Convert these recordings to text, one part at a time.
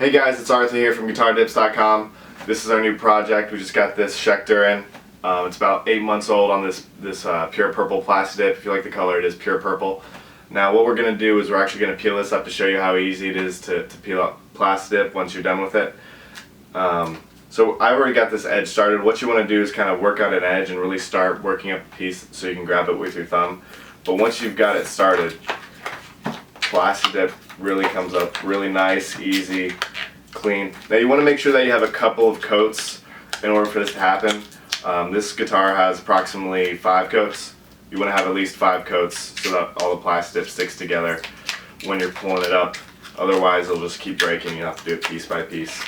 Hey guys, it's Arthur here from GuitarDips.com. This is our new project. We just got this Schecter in. It's about 8 months old on this pure purple Plasti Dip. If you like the color, it is pure purple. Now what we're going to do is we're actually going to peel this up to show you how easy it is to peel up Plasti Dip once you're done with it. So I've already got this edge started. What you want to do is kind of work out an edge and really start working up a piece so you can grab it with your thumb. But once you've got it started, Plasti Dip really comes up really nice, easy, clean. Now you want to make sure that you have a couple of coats in order for this to happen. This guitar has approximately 5 coats. You want to have at least 5 coats so that all the Plasti Dip sticks together when you're pulling it up. Otherwise it'll just keep breaking. You have to do it piece by piece.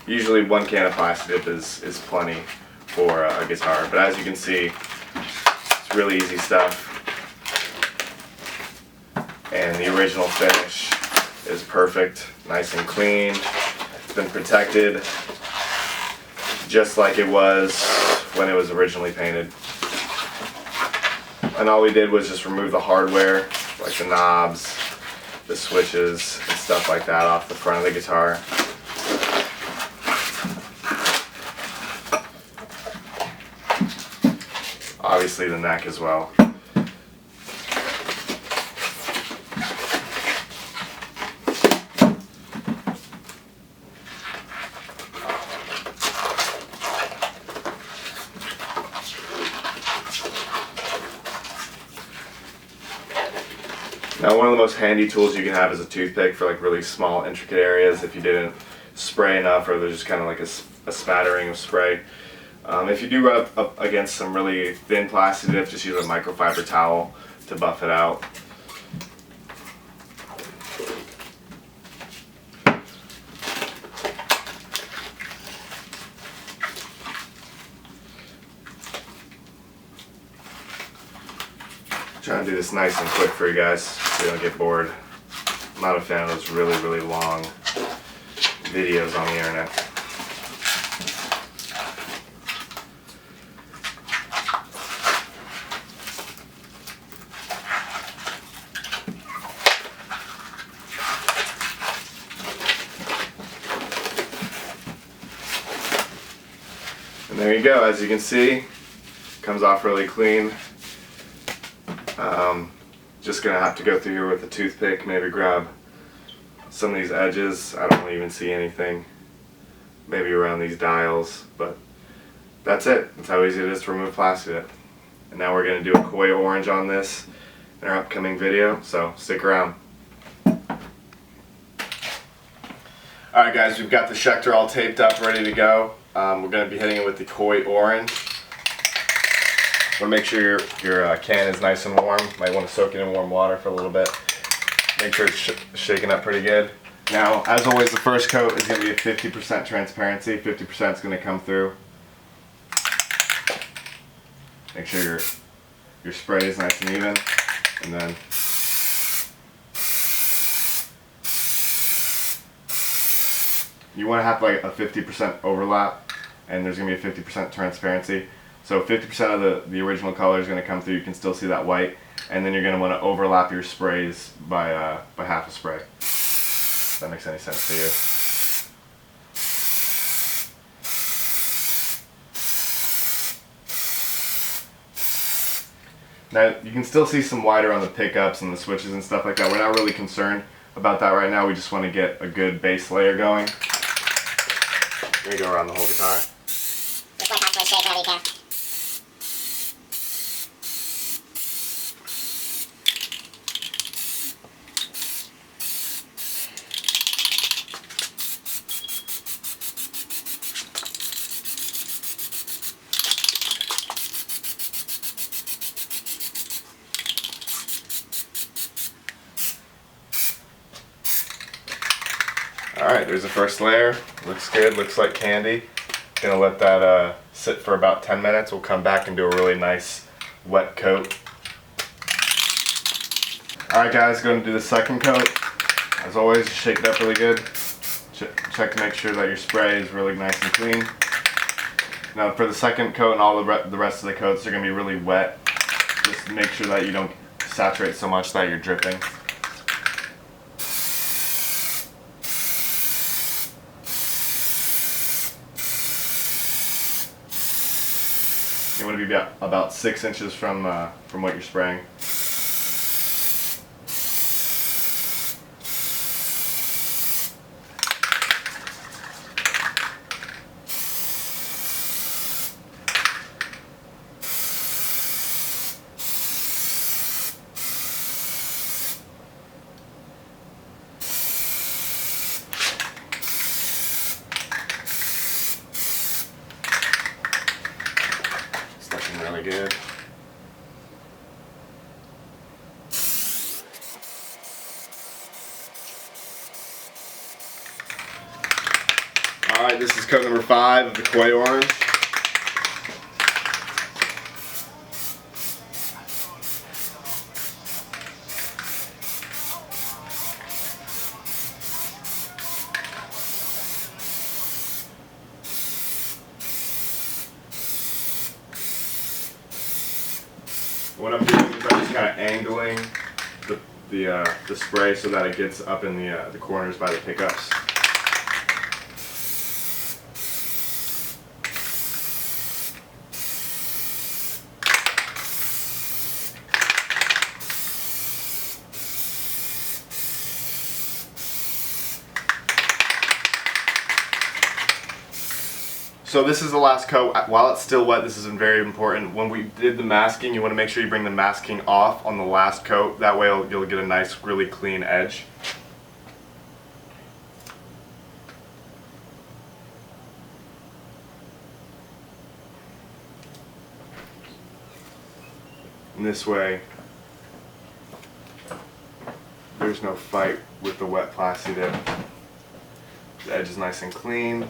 Usually 1 can of Plasti Dip is plenty for a guitar, but as you can see, it's really easy stuff. And the original finish is perfect, nice and clean. It's been protected just like it was when it was originally painted. And all we did was just remove the hardware, like the knobs, the switches, and stuff like that off the front of the guitar. Obviously the neck as well. Now one of the most handy tools you can have is a toothpick for like really small intricate areas if you didn't spray enough or there's just kind of like a spattering of spray. If you do run up against some really thin Plasti Dip, just use a microfiber towel to buff it out. Trying to do this nice and quick for you guys so you don't get bored. I'm not a fan of those really long videos on the internet. And there you go, as you can see, comes off really clean. Just gonna have to go through here with a toothpick, maybe grab some of these edges. I don't even see anything, maybe around these dials, but that's it. That's how easy it is to remove Plasti Dip. And now we're gonna do a koi orange on this in our upcoming video, so stick around. Alright guys, we've got the Schecter all taped up, ready to go. We're going to be hitting it with the koi orange. Want to make sure your can is nice and warm. Might want to soak it in warm water for a little bit. Make sure it's shaken up pretty good. Now, as always, the first coat is going to be a 50% transparency. 50% is going to come through. Make sure your spray is nice and even, and then you want to have like a 50% overlap, and there's going to be a 50% transparency. So 50% of the original color is going to come through. You can still see that white, and then you're going to want to overlap your sprays by half a spray. If that makes any sense to you. Now you can still see some white around the pickups and the switches and stuff like that. We're not really concerned about that right now. We just want to get a good base layer going. Here you go around the whole guitar. Just like halfway shake whenever you can. Alright, there's the first layer. Looks good, looks like candy. Gonna let that sit for about 10 minutes. We'll come back and do a really nice wet coat. Alright guys, going to do the second coat. As always, shake it up really good. Check to make sure that your spray is really nice and clean. Now for the second coat and all the rest of the coats, they're going to be really wet. Just make sure that you don't saturate so much that you're dripping. You want to be about 6 inches from what you're spraying. It's looking really good. Alright, this is coat number 5 of the Koi Orange. What I'm doing is I'm just kind of angling the spray so that it gets up in the corners by the pickups. So this is the last coat. While it's still wet, this is very important. When we did the masking, you want to make sure you bring the masking off on the last coat. That way you'll get a nice, really clean edge. And this way, there's no fight with the wet Plasti Dip. The edge is nice and clean.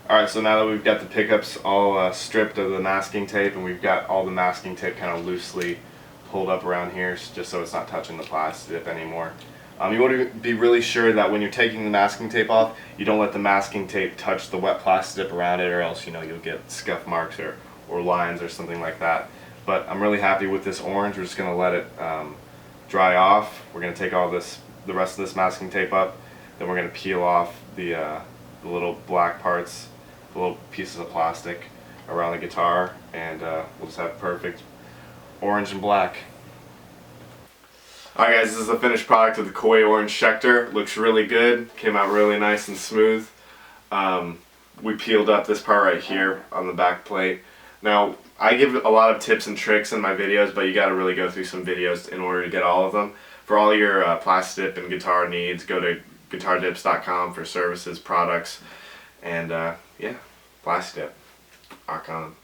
Alright, so now that we've got the pickups all stripped of the masking tape and we've got all the masking tape kind of loosely pulled up around here just so it's not touching the Plasti Dip anymore. You want to be really sure that when you're taking the masking tape off, you don't let the masking tape touch the wet Plasti Dip around it, or else you'll get scuff marks or lines or something like that. But I'm really happy with this orange. We're just going to let it dry off. We're going to take the rest of this masking tape up, then we're going to peel off the little black parts, the little pieces of plastic around the guitar, and we'll just have perfect orange and black. Alright guys, this is the finished product of the Koi Orange Schecter. Looks really good, came out really nice and smooth. We peeled up this part right here on the back plate. Now, I give a lot of tips and tricks in my videos, but you gotta really go through some videos in order to get all of them. For all your Plasti Dip and guitar needs, go to GuitarDips.com for services, products, and yeah, Plasti Dip.com.